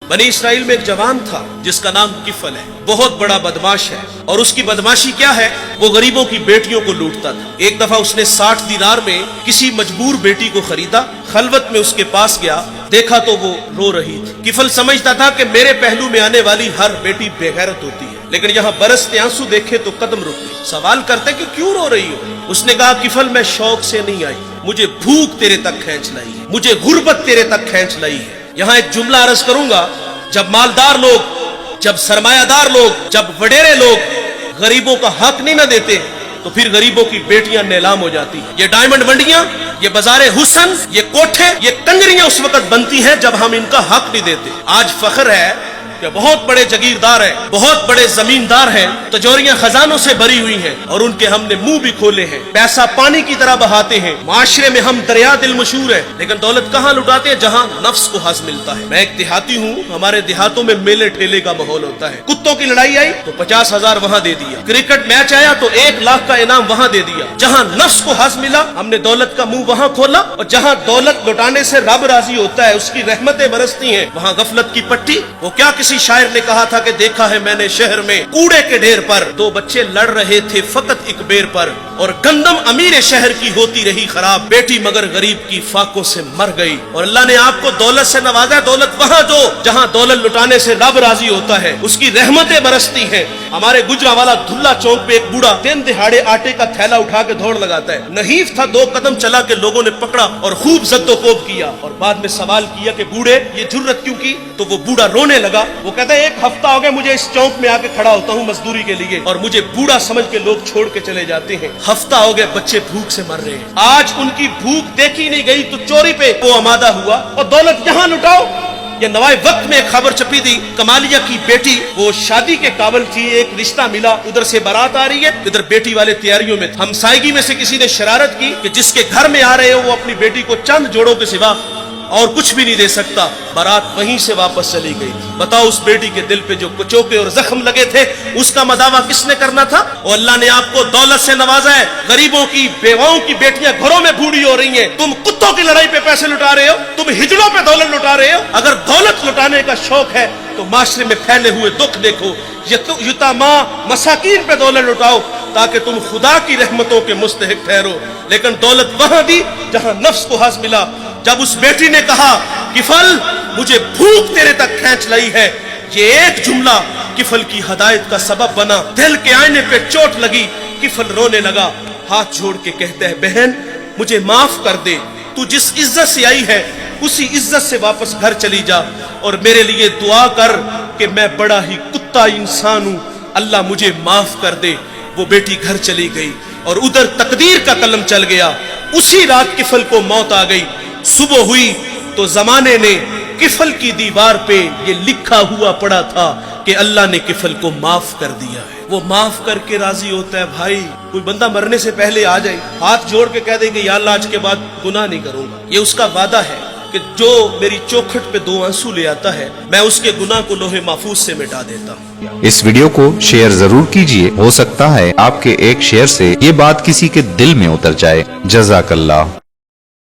बनी इसराइल में एक जवान था जिसका नाम किफल है। बहुत बड़ा बदमाश है और उसकी बदमाशी क्या है, वो गरीबों की बेटियों को लूटता था। एक दफा उसने 60 दिनार में किसी मजबूर बेटी को खरीदा। खलवत में उसके पास गया, देखा तो वो रो रही थी। किफल समझता था कि मेरे पहलू में आने वाली हर बेटी बेगैरत होती है, लेकिन यहाँ बरसते आंसू देखे तो कदम रुक गए। सवाल करते कि क्यों रो रही हो? उसने कहा, किफल मैं शौक से नहीं आई, मुझे भूख तेरे तक खींच लाई है, मुझे गुर्बत तेरे तक खींच लाई है। यहाँ एक जुमला अर्ज करूंगा, जब मालदार लोग, जब सरमायादार लोग, जब वडेरे लोग गरीबों का हक नहीं ना देते तो फिर गरीबों की बेटियां नीलाम हो जाती हैं। ये डायमंड मंडियां, ये बाजारे हुसन, ये कोठे, ये कंजरियां उस वक्त बनती हैं जब हम इनका हक नहीं देते। आज फख्र है कि बहुत बड़े जगीरदार हैं, बहुत बड़े जमींदार हैं, तिजोरियां खजानों से भरी हुई हैं और उनके हमने मुंह भी खोले हैं। पैसा पानी की तरह बहाते हैं। माशरे में हम दरिया दिल मशहूर है, लेकिन दौलत कहाँ लुटाते हैं? जहाँ नफ्स को हज मिलता है। मैं एक देहाती हूँ, हमारे देहातों में मेले ठेले का माहौल होता है। कुत्तों की लड़ाई आई तो 50,000 वहाँ दे दिया, क्रिकेट मैच आया तो 1 लाख का इनाम वहाँ दे दिया। जहाँ नफ्स को हज मिला हमने दौलत का मुंह वहाँ खोला, और जहाँ दौलत लुटाने से रब राजी होता है, उसकी रहमतें बरसती हैं, वहाँ गफलत की पट्टी। वो क्या किसी शायर ने कहा था कि देखा है मैंने शहर में कूड़े के ढेर पर 2 बच्चे लड़ रहे थे फकत एक बेर पर, और गंदम अमीर शहर की होती रही खराब, बेटी मगर गरीब की फाकों से मर गई। और अल्लाह ने आपको दौलत से नवाजा। दौलत वहाँ दो जहाँ दौलत लुटाने से रब राजी होता है, उसकी रहमतें बरसती हैं। हमारे गुजरावाला धुल्ला चौक पे एक बूढ़ा दिन दिहाड़े आटे का थैला उठा के दौड़ लगाता है। नहीफ था, 2 कदम चला के लोगों ने पकड़ा और खूब जद्दोकोब किया, और बाद में सवाल किया कि बूढ़े ये जुर्रत क्यों की? तो वो बूढ़ा रोने लगा। वो कहता है 1 हफ्ता हो गया मुझे इस चौक में आके खड़ा होता हूँ मजदूरी के लिए, और मुझे बूढ़ा समझ के लोग छोड़ के चले जाते हैं। हफ्ता हो गया बच्चे भूख से मर रहे हैं। आज उनकी भूख देखी नहीं गई तो चोरी पे वो आमादा हुआ, और दौलत यहाँ लुटाओ। ये नवाए वक्त में एक खबर छपी थी, कमालिया की बेटी वो शादी के काबिल थी, एक रिश्ता मिला, उधर से बारात आ रही है, इधर बेटी वाले तैयारियों में। हमसायगी में से किसी ने शरारत की कि जिसके घर में आ रहे हो वो अपनी बेटी को चंद जोड़ों के सिवा और कुछ भी नहीं दे सकता। बारात वहीं से वापस चली गई थी। बताओ उस बेटी के दिल पे जो कुचोके और जख्म लगे थे, उसका मदावा किसने करना था? और अल्लाह ने आपको दौलत से नवाजा है। गरीबों की बेवाओं की बेटियां घरों में बूढ़ी हो रही हैं, तुम कुत्तों की लड़ाई पे पैसे लुटा रहे हो, तुम हिजड़ों पे दौलत लुटा रहे हो। अगर दौलत लुटाने का शौक है तो माशरे में फैले हुए दुख देखो, यतामा मसाकीन पे दौलत लुटाओ ताकि तुम खुदा की रहमतों के मुस्तहिक ठहरो। लेकिन दौलत वहां दी जहां नफ्स को हज मिला। जब उस बेटी ने कहा किफल मुझे भूख तेरे तक खींच लाई है, ये एक जुमला किफल की हदायत का सबब बना। दिल के आईने पे चोट लगी, किफल रोने लगा, हाथ जोड़ के कहता है बहन मुझे माफ कर दे, तू जिस इज्जत से आई है उसी इज्जत से वापस घर चली जा, और मेरे लिए दुआ कर कि मैं बड़ा ही कुत्ता इंसान हूं, अल्लाह मुझे माफ कर दे। वो बेटी घर चली गई और उधर तकदीर का कलम चल गया। उसी रात किफल को मौत आ गई। सुबह हुई तो जमाने ने किफल की दीवार पे ये लिखा हुआ पड़ा था कि अल्लाह ने किफल को माफ कर दिया है। वो माफ करके राजी होता है। भाई कोई बंदा मरने से पहले आ जाए, हाथ जोड़ के कह दे कि या अल्लाह आज के बाद गुनाह नहीं करूंगा, ये उसका वादा है कि जो मेरी चौखट पे 2 आंसू ले आता है मैं उसके गुनाह को लोहे महफूज से मिटा देता हूँ। इस वीडियो को शेयर जरूर कीजिए, हो सकता है आपके एक शेयर से ये बात किसी के दिल में उतर जाए। जज़ाकल्लाह।